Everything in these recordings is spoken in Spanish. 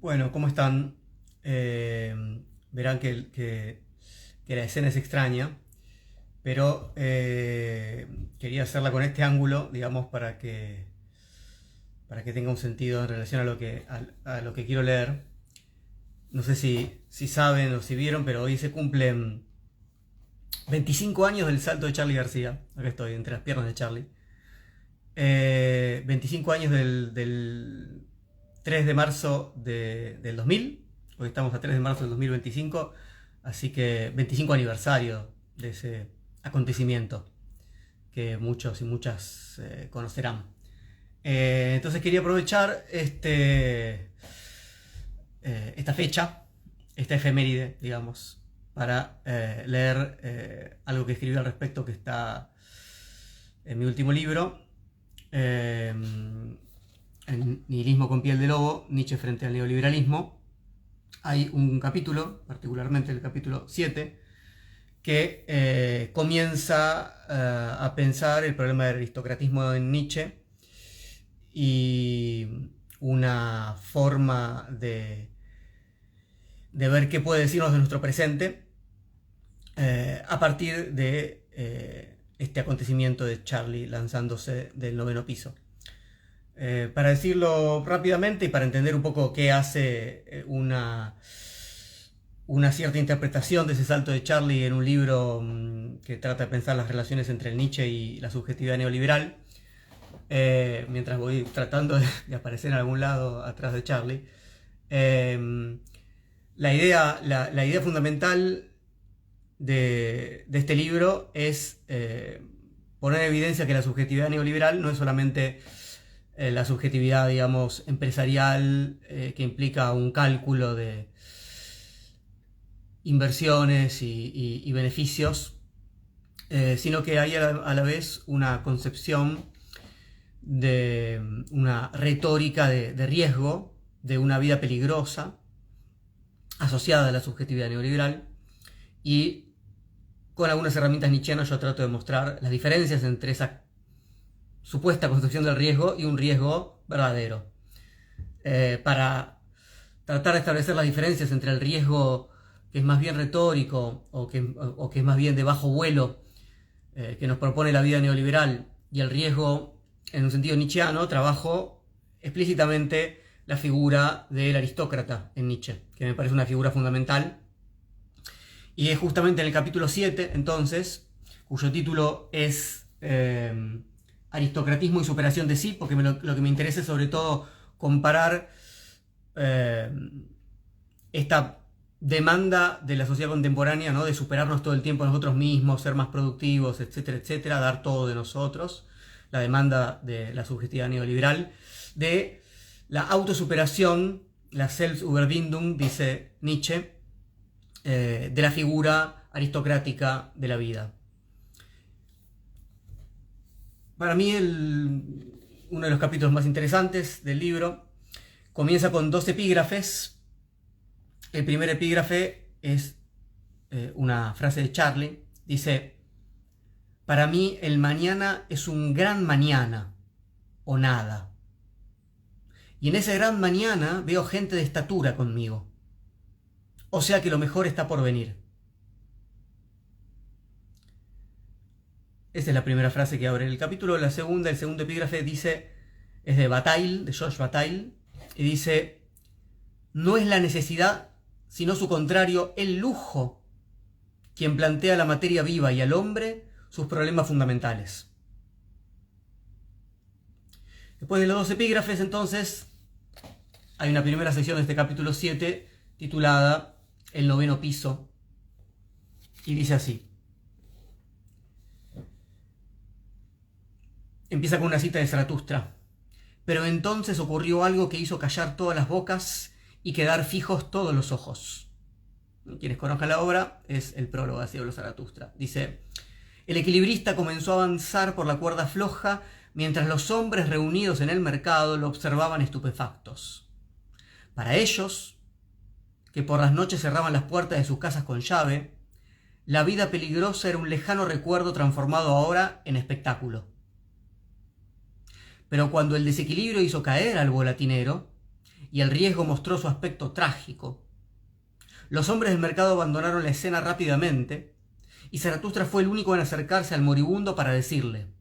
Bueno, ¿cómo están? Eh, Verán que la escena es extraña, pero quería hacerla con este ángulo, digamos, para que tenga un sentido en relación a lo que quiero leer. No sé si saben o si vieron, pero hoy se cumplen 25 años del salto de Charly García. Acá estoy, entre las piernas de Charly. 25 años del 3 de marzo del 2000. Hoy estamos a 3 de marzo del 2025. Así que 25 aniversario de ese acontecimiento que muchos y muchas conocerán. Entonces quería aprovechar esta fecha, esta efeméride, digamos, para leer algo que escribí al respecto, que está en mi último libro, en Nihilismo con piel de lobo, Nietzsche frente al neoliberalismo. Hay un capítulo, particularmente el capítulo 7, que comienza a pensar el problema del aristocratismo en Nietzsche y una forma de ver qué puede decirnos de nuestro presente a partir de este acontecimiento de Charly lanzándose del 9º piso. Para decirlo rápidamente y para entender un poco qué hace una cierta interpretación de ese salto de Charly en un libro que trata de pensar las relaciones entre el Nietzsche y la subjetividad neoliberal, mientras voy tratando de aparecer en algún lado atrás de Charly. La idea fundamental de este libro es poner en evidencia que la subjetividad neoliberal no es solamente la subjetividad, digamos, empresarial, que implica un cálculo de inversiones y beneficios, sino que hay a la vez una concepción de una retórica de riesgo, de una vida peligrosa, asociada a la subjetividad neoliberal, y con algunas herramientas nietzscheanas yo trato de mostrar las diferencias entre esa supuesta concepción del riesgo y un riesgo verdadero. Para tratar de establecer las diferencias entre el riesgo que es más bien retórico o que es más bien de bajo vuelo, que nos propone la vida neoliberal, y el riesgo en un sentido nietzscheano, trabajo explícitamente la figura del aristócrata en Nietzsche, que me parece una figura fundamental. Y es justamente en el capítulo 7, entonces, cuyo título es Aristocratismo y superación de sí, porque lo que me interesa es sobre todo comparar esta demanda de la sociedad contemporánea, ¿no?, de superarnos todo el tiempo a nosotros mismos, ser más productivos, etcétera, etcétera, dar todo de nosotros, la demanda de la subjetividad neoliberal, de la autosuperación, la Selbstüberwindung, dice Nietzsche, de la figura aristocrática de la vida. Para mí uno de los capítulos más interesantes del libro comienza con 2 epígrafes. El primer epígrafe es una frase de Charly. Dice: para mí el mañana es un gran mañana o nada. Y en ese gran mañana veo gente de estatura conmigo. O sea que lo mejor está por venir. Esa es la primera frase que abre el capítulo. La segunda, el segundo epígrafe es de Bataille, de Georges Bataille, y dice: no es la necesidad, sino su contrario, el lujo, quien plantea a la materia viva y al hombre sus problemas fundamentales. Después de los 2 epígrafes, entonces, hay una primera sección de este capítulo 7 titulada El 9º piso, y dice así. Empieza con una cita de Zaratustra. Pero entonces ocurrió algo que hizo callar todas las bocas y quedar fijos todos los ojos. Quienes conozcan la obra, es el prólogo de Cielo Zaratustra. Dice: el equilibrista comenzó a avanzar por la cuerda floja mientras los hombres reunidos en el mercado lo observaban estupefactos. Para ellos, que por las noches cerraban las puertas de sus casas con llave, la vida peligrosa era un lejano recuerdo transformado ahora en espectáculo. Pero cuando el desequilibrio hizo caer al volatinero, y el riesgo mostró su aspecto trágico. Los hombres del mercado abandonaron la escena rápidamente, y Zaratustra fue el único en acercarse al moribundo para decirle: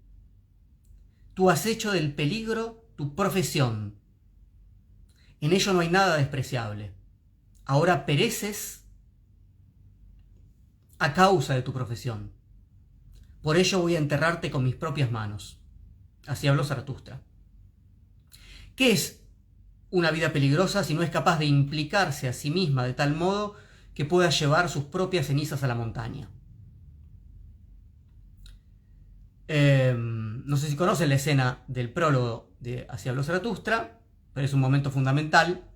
«Tú has hecho del peligro tu profesión. En ello no hay nada despreciable. Ahora pereces a causa de tu profesión. Por ello voy a enterrarte con mis propias manos». Así habló Zaratustra. ¿Qué es una vida peligrosa si no es capaz de implicarse a sí misma de tal modo que pueda llevar sus propias cenizas a la montaña? No sé si conocen la escena del prólogo de Así habló Zaratustra, pero es un momento fundamental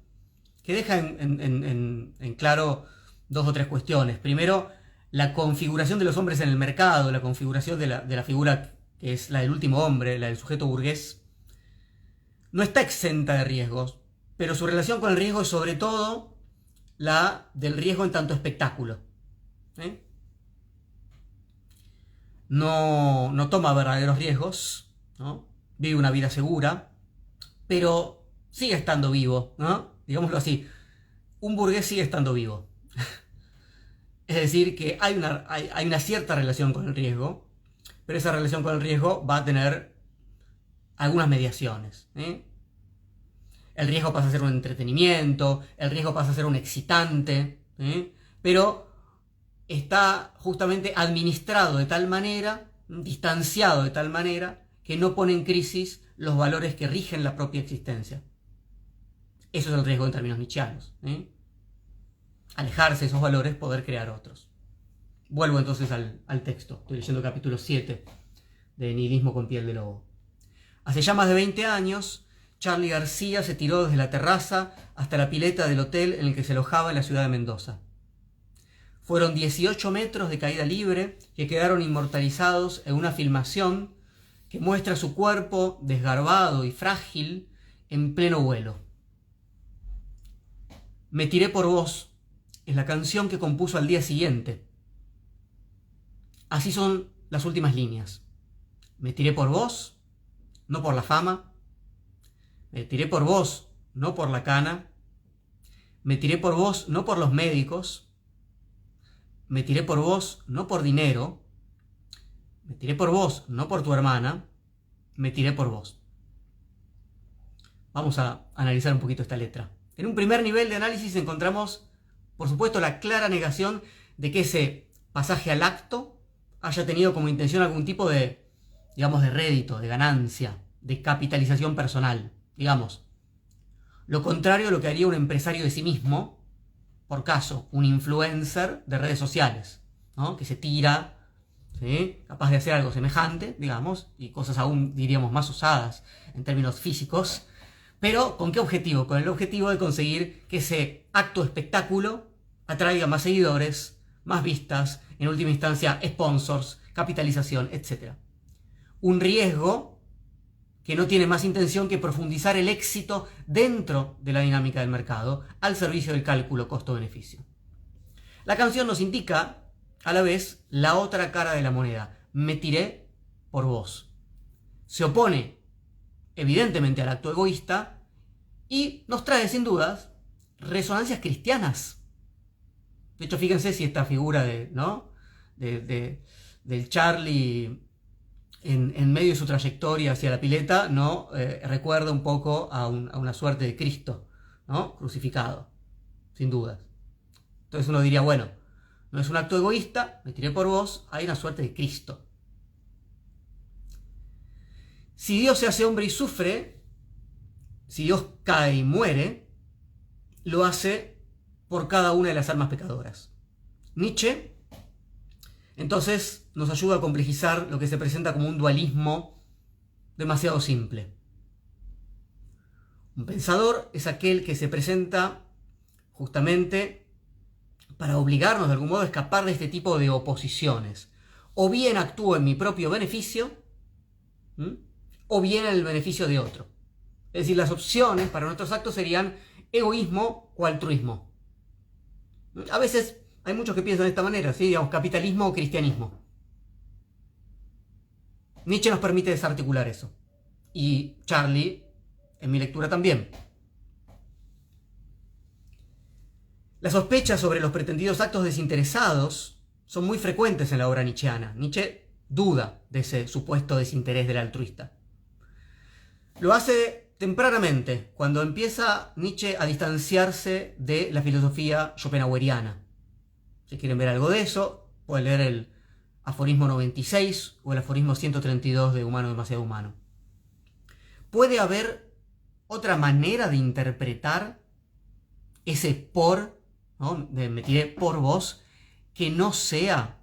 que deja en claro dos o tres cuestiones. Primero, la configuración de los hombres en el mercado, la configuración de la figura que es la del último hombre, la del sujeto burgués, no está exenta de riesgos, pero su relación con el riesgo es sobre todo la del riesgo en tanto espectáculo. No toma verdaderos riesgos, ¿no? Vive una vida segura, pero sigue estando vivo, ¿no? Digámoslo así, un burgués sigue estando vivo. Es decir, que hay una cierta relación con el riesgo, pero esa relación con el riesgo va a tener algunas mediaciones. El riesgo pasa a ser un entretenimiento, el riesgo pasa a ser un excitante, pero está justamente administrado de tal manera, distanciado de tal manera, que no pone en crisis los valores que rigen la propia existencia. Eso es el riesgo en términos nietzscheanos. Alejarse de esos valores, poder crear otros. Vuelvo entonces al texto. Estoy leyendo el capítulo 7 de Nihilismo con piel de lobo. Hace ya más de 20 años, Charly García se tiró desde la terraza hasta la pileta del hotel en el que se alojaba en la ciudad de Mendoza. Fueron 18 metros de caída libre que quedaron inmortalizados en una filmación que muestra su cuerpo desgarbado y frágil en pleno vuelo. Me tiré por vos es la canción que compuso al día siguiente. Así son las últimas líneas. Me tiré por vos, no por la fama. Me tiré por vos, no por la cana. Me tiré por vos, no por los médicos. Me tiré por vos, no por dinero. Me tiré por vos, no por tu hermana. Me tiré por vos. Vamos a analizar un poquito esta letra. En un primer nivel de análisis encontramos, por supuesto, la clara negación de que ese pasaje al acto haya tenido como intención algún tipo de, digamos, de rédito, de ganancia, de capitalización personal, digamos. Lo contrario a lo que haría un empresario de sí mismo, por caso, un influencer de redes sociales, ¿no? Que se tira, ¿sí? Capaz de hacer algo semejante, digamos, y cosas aún, diríamos, más usadas en términos físicos. Pero, ¿con qué objetivo? Con el objetivo de conseguir que ese acto espectáculo atraiga más seguidores, más vistas, en última instancia, sponsors, capitalización, etc. Un riesgo que no tiene más intención que profundizar el éxito dentro de la dinámica del mercado, al servicio del cálculo costo-beneficio. La canción nos indica, a la vez, la otra cara de la moneda. Me tiré por vos. Se opone evidentemente al acto egoísta, y nos trae sin dudas resonancias cristianas. De hecho, fíjense si esta figura del Charly en medio de su trayectoria hacia la pileta no recuerda un poco a una suerte de Cristo, ¿no? Crucificado, sin dudas. Entonces uno diría, bueno, no es un acto egoísta, me tiré por vos, hay una suerte de Cristo. Si Dios se hace hombre y sufre, si Dios cae y muere, lo hace por cada una de las almas pecadoras. Nietzsche, entonces, nos ayuda a complejizar lo que se presenta como un dualismo demasiado simple. Un pensador es aquel que se presenta justamente para obligarnos de algún modo a escapar de este tipo de oposiciones. O bien actúo en mi propio beneficio, o bien en el beneficio de otro. Es decir, las opciones para nuestros actos serían egoísmo o altruismo. A veces hay muchos que piensan de esta manera, ¿sí? Digamos, capitalismo o cristianismo. Nietzsche nos permite desarticular eso. Y Charly, en mi lectura también. Las sospechas sobre los pretendidos actos desinteresados son muy frecuentes en la obra nietzscheana. Nietzsche duda de ese supuesto desinterés del altruista. Lo hace tempranamente, cuando empieza Nietzsche a distanciarse de la filosofía schopenhaueriana. Si quieren ver algo de eso, pueden leer el aforismo 96 o el aforismo 132 de Humano demasiado humano. ¿Puede haber otra manera de interpretar ese por, ¿no? Me tiré por vos, que no sea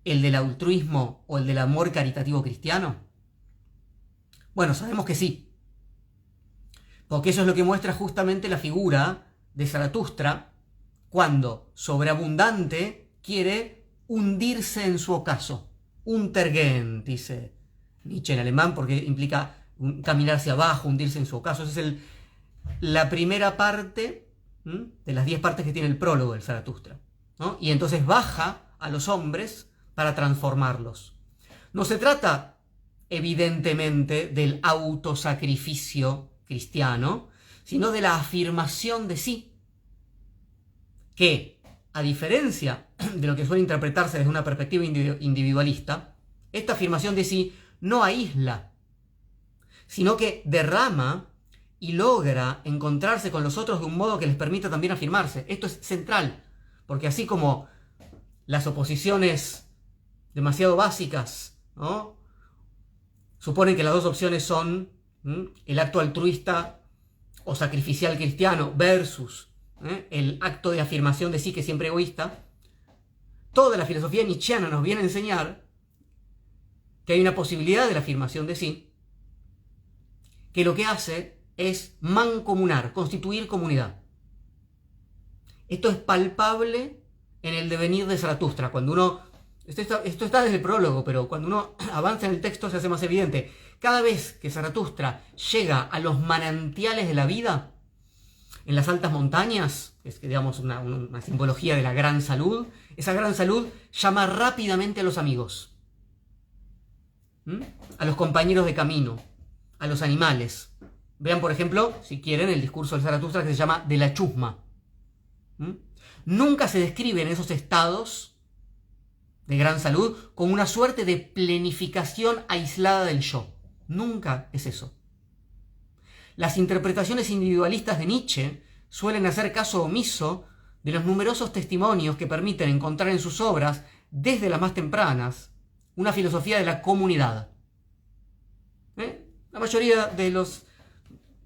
el del altruismo o el del amor caritativo cristiano? Bueno, sabemos que sí. Porque eso es lo que muestra justamente la figura de Zaratustra cuando, sobreabundante, quiere hundirse en su ocaso. Untergehen, dice Nietzsche en alemán, porque implica caminar hacia abajo, hundirse en su ocaso. Esa es la primera parte de las 10 partes que tiene el prólogo del Zaratustra, ¿no? Y entonces baja a los hombres para transformarlos. No se trata, evidentemente, del autosacrificio cristiano, sino de la afirmación de sí, que, a diferencia de lo que suele interpretarse desde una perspectiva individualista, esta afirmación de sí no aísla, sino que derrama y logra encontrarse con los otros de un modo que les permita también afirmarse. Esto es central, porque así como las oposiciones demasiado básicas, ¿no?, suponen que las dos opciones son el acto altruista o sacrificial cristiano versus el acto de afirmación de sí, que es siempre egoísta, toda la filosofía nietzscheana nos viene a enseñar que hay una posibilidad de la afirmación de sí, que lo que hace es mancomunar, constituir comunidad. Esto es palpable en el devenir de Zaratustra. Cuando uno, esto está desde el prólogo, pero cuando uno avanza en el texto se hace más evidente. Cada vez que Zaratustra llega a los manantiales de la vida, en las altas montañas, que es, digamos, una simbología de la gran salud, esa gran salud llama rápidamente a los amigos, a los compañeros de camino, a los animales. Vean, por ejemplo, si quieren, el discurso de Zaratustra, que se llama De la chusma. Nunca se describen esos estados de gran salud como una suerte de plenificación aislada del yo. Nunca es eso. Las interpretaciones individualistas de Nietzsche suelen hacer caso omiso de los numerosos testimonios que permiten encontrar en sus obras, desde las más tempranas, una filosofía de la comunidad. La mayoría de los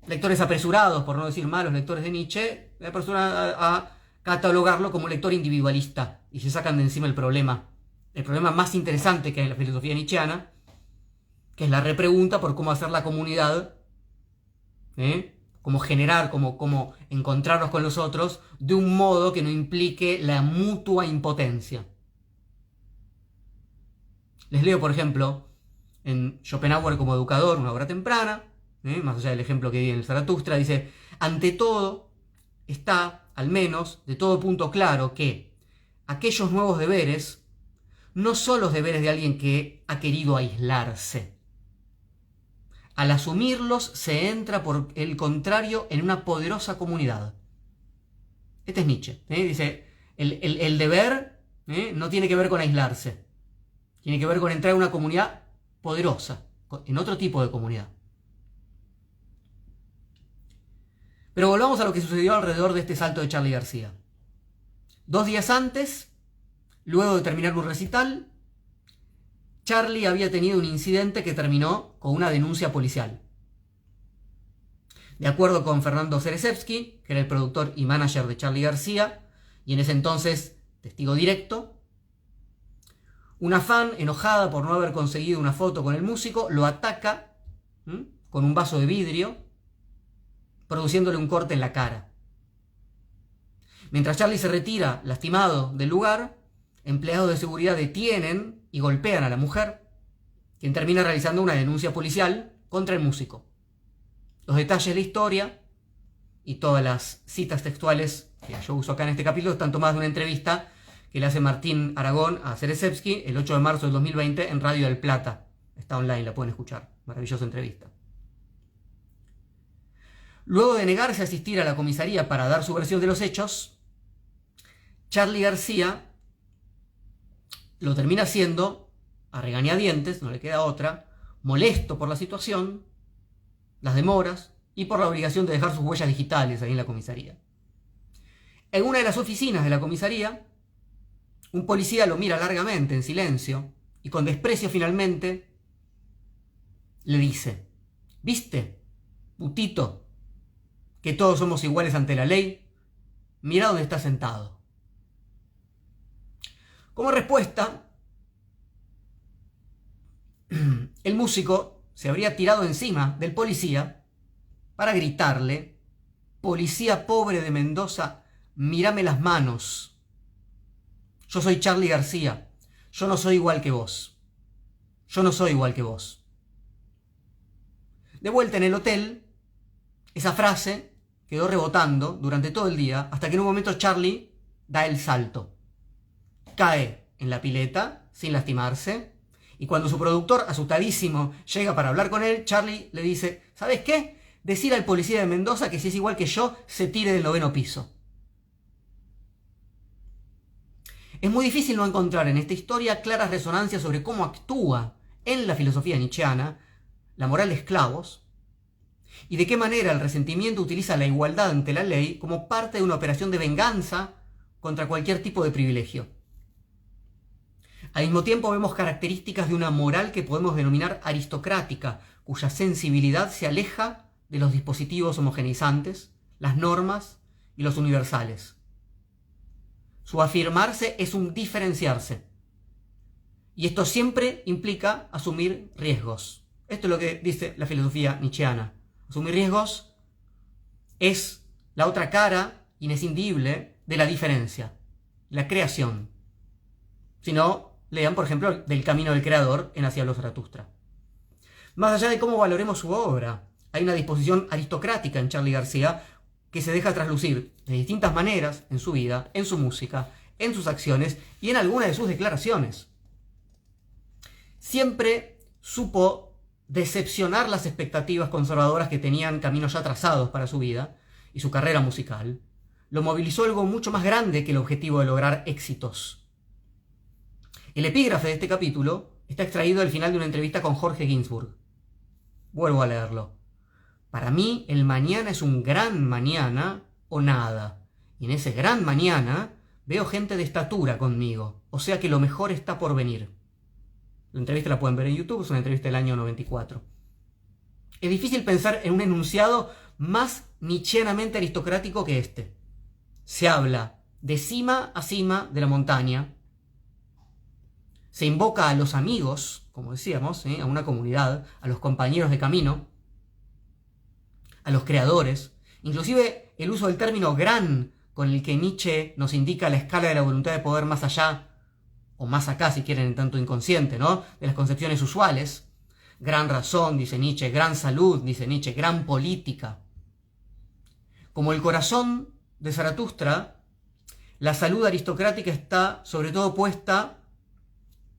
lectores apresurados, por no decir malos lectores de Nietzsche, se apresuran a catalogarlo como un lector individualista y se sacan de encima el problema más interesante que hay en la filosofía nietzscheana, que es la repregunta por cómo hacer la comunidad, cómo generar, cómo encontrarnos con los otros de un modo que no implique la mutua impotencia. Les leo, por ejemplo, en Schopenhauer como educador, una obra temprana, más allá del ejemplo que di en el Zaratustra, dice: ante todo está, al menos, de todo punto claro que aquellos nuevos deberes no son los deberes de alguien que ha querido aislarse. Al asumirlos se entra, por el contrario, en una poderosa comunidad. Este es Nietzsche. Dice, el deber no tiene que ver con aislarse. Tiene que ver con entrar en una comunidad poderosa, en otro tipo de comunidad. Pero volvamos a lo que sucedió alrededor de este salto de Charly García. 2 días antes, luego de terminar un recital, Charly había tenido un incidente que terminó con una denuncia policial. De acuerdo con Fernando Zereshevsky, que era el productor y manager de Charly García, y en ese entonces testigo directo, una fan, enojada por no haber conseguido una foto con el músico, lo ataca con un vaso de vidrio, produciéndole un corte en la cara. Mientras Charly se retira lastimado del lugar, empleados de seguridad detienen y golpean a la mujer, quien termina realizando una denuncia policial contra el músico. Los detalles de la historia y todas las citas textuales que yo uso acá en este capítulo están tomadas de una entrevista que le hace Martín Aragón a Zereshevsky el 8 de marzo del 2020 en Radio del Plata. Está online, la pueden escuchar. Maravillosa entrevista. Luego de negarse a asistir a la comisaría para dar su versión de los hechos, Charly García lo termina haciendo a regañadientes, no le queda otra, molesto por la situación, las demoras y por la obligación de dejar sus huellas digitales ahí en la comisaría. En una de las oficinas de la comisaría, un policía lo mira largamente, en silencio, y con desprecio finalmente le dice: ¿viste, putito, que todos somos iguales ante la ley? Mira dónde está sentado. Como respuesta, el músico se habría tirado encima del policía para gritarle: policía pobre de Mendoza, mírame las manos. Yo soy Charly García, yo no soy igual que vos. Yo no soy igual que vos. De vuelta en el hotel, esa frase quedó rebotando durante todo el día, hasta que en un momento Charly da el salto. Cae en la pileta sin lastimarse, y cuando su productor, asustadísimo, llega para hablar con él, Charly le dice: ¿sabes qué? Decir al policía de Mendoza que si es igual que yo, se tire del 9º piso. Es muy difícil no encontrar en esta historia claras resonancias sobre cómo actúa en la filosofía nietzscheana la moral de esclavos, y de qué manera el resentimiento utiliza la igualdad ante la ley como parte de una operación de venganza contra cualquier tipo de privilegio. Al mismo tiempo vemos características de una moral que podemos denominar aristocrática, cuya sensibilidad se aleja de los dispositivos homogeneizantes, las normas y los universales. Su afirmarse es un diferenciarse. Y esto siempre implica asumir riesgos. Esto es lo que dice la filosofía nietzscheana. Asumir riesgos es la otra cara inescindible de la diferencia, la creación. Si no, lean, por ejemplo, Del camino del creador en Hacia los Zaratustra. Más allá de cómo valoremos su obra, hay una disposición aristocrática en Charly García que se deja traslucir de distintas maneras en su vida, en su música, en sus acciones y en algunas de sus declaraciones. Siempre supo decepcionar las expectativas conservadoras que tenían caminos ya trazados para su vida y su carrera musical. Lo movilizó algo mucho más grande que el objetivo de lograr éxitos. El epígrafe de este capítulo está extraído del final de una entrevista con Jorge Ginsburg. Vuelvo a leerlo. Para mí, el mañana es un gran mañana o nada. Y en ese gran mañana veo gente de estatura conmigo. O sea que lo mejor está por venir. La entrevista la pueden ver en YouTube, es una entrevista del año 94. Es difícil pensar en un enunciado más nietzscheanamente aristocrático que este. Se habla de cima a cima de la montaña. Se invoca a los amigos, como decíamos, a una comunidad, a los compañeros de camino, a los creadores. Inclusive el uso del término gran, con el que Nietzsche nos indica la escala de la voluntad de poder más allá, o más acá si quieren en tanto inconsciente, ¿no?, de las concepciones usuales. Gran razón, dice Nietzsche, gran salud, dice Nietzsche, gran política. Como el corazón de Zaratustra, la salud aristocrática está sobre todo puesta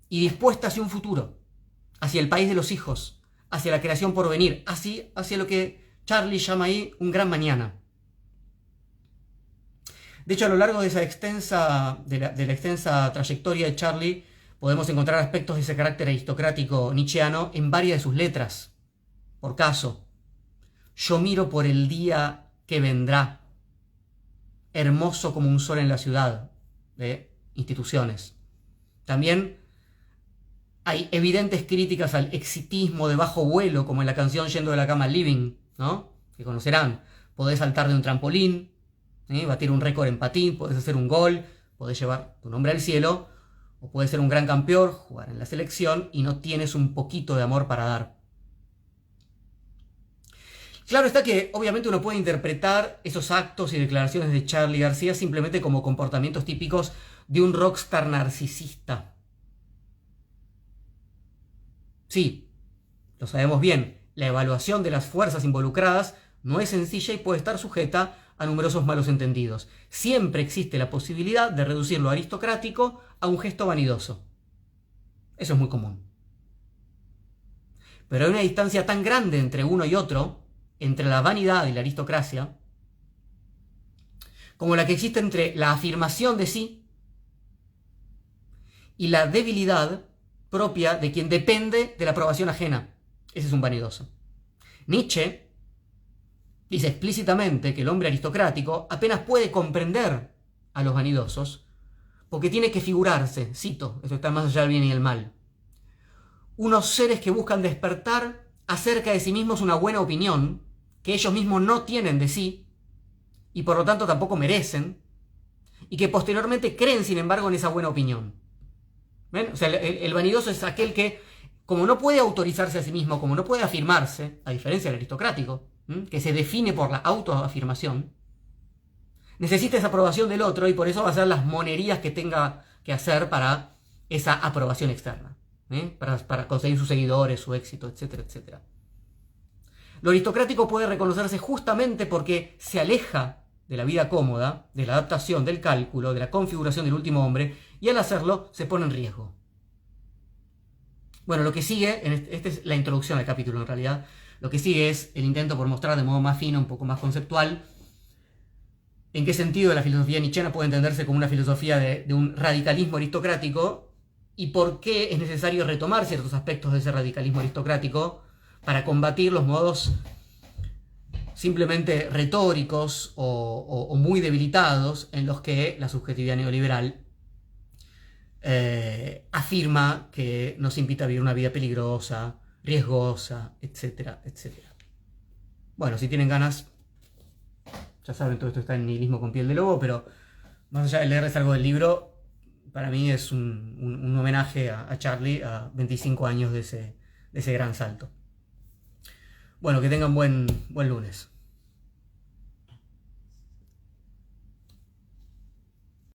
y dispuesta hacia un futuro, hacia el país de los hijos, hacia la creación por venir, hacia lo que Charly llama ahí un gran mañana. De hecho, a lo largo de esa extensa trayectoria de Charly, podemos encontrar aspectos de ese carácter aristocrático nietzscheano en varias de sus letras. Por caso, yo miro por el día que vendrá, hermoso como un sol en la ciudad, de Instituciones. También hay evidentes críticas al exitismo de bajo vuelo, como en la canción Yendo de la cama al living, ¿no?, que conocerán. Podés saltar de un trampolín, batir un récord en patín, podés hacer un gol, podés llevar tu nombre al cielo, o puedes ser un gran campeón, jugar en la selección y no tienes un poquito de amor para dar. Claro está que obviamente uno puede interpretar esos actos y declaraciones de Charly García simplemente como comportamientos típicos de un rockstar narcisista. Sí, lo sabemos bien, la evaluación de las fuerzas involucradas no es sencilla y puede estar sujeta a numerosos malos entendidos. Siempre existe la posibilidad de reducir lo aristocrático a un gesto vanidoso. Eso es muy común. Pero hay una distancia tan grande entre uno y otro, entre la vanidad y la aristocracia, como la que existe entre la afirmación de sí y la debilidad propia de quien depende de la aprobación ajena. Ese es un vanidoso. Nietzsche dice explícitamente que el hombre aristocrático apenas puede comprender a los vanidosos porque tiene que figurarse, cito, esto está más allá del bien y el mal, unos seres que buscan despertar acerca de sí mismos una buena opinión que ellos mismos no tienen de sí y por lo tanto tampoco merecen, y que posteriormente creen sin embargo en esa buena opinión. ¿Ven? O sea, el vanidoso es aquel que, como no puede autorizarse a sí mismo, como no puede afirmarse, a diferencia del aristocrático, que se define por la autoafirmación, necesita esa aprobación del otro y por eso va a hacer las monerías que tenga que hacer para esa aprobación externa, para conseguir sus seguidores, su éxito, etcétera, etcétera. Lo aristocrático puede reconocerse justamente porque se aleja de la vida cómoda, de la adaptación, del cálculo, de la configuración del último hombre, y al hacerlo se pone en riesgo. Bueno, lo que sigue, esta es la introducción al capítulo en realidad, lo que sigue es el intento por mostrar de modo más fino, un poco más conceptual, en qué sentido la filosofía nietzscheana puede entenderse como una filosofía de un radicalismo aristocrático y por qué es necesario retomar ciertos aspectos de ese radicalismo aristocrático para combatir los modos simplemente retóricos o muy debilitados en los que la subjetividad neoliberal afirma que nos invita a vivir una vida peligrosa, riesgosa, etcétera, etcétera. Bueno, si tienen ganas, ya saben, todo esto está en Nihilismo con piel de lobo, pero más allá de leerles algo del libro, para mí es un homenaje a Charlie a 25 años de ese gran salto. Bueno, que tengan buen lunes.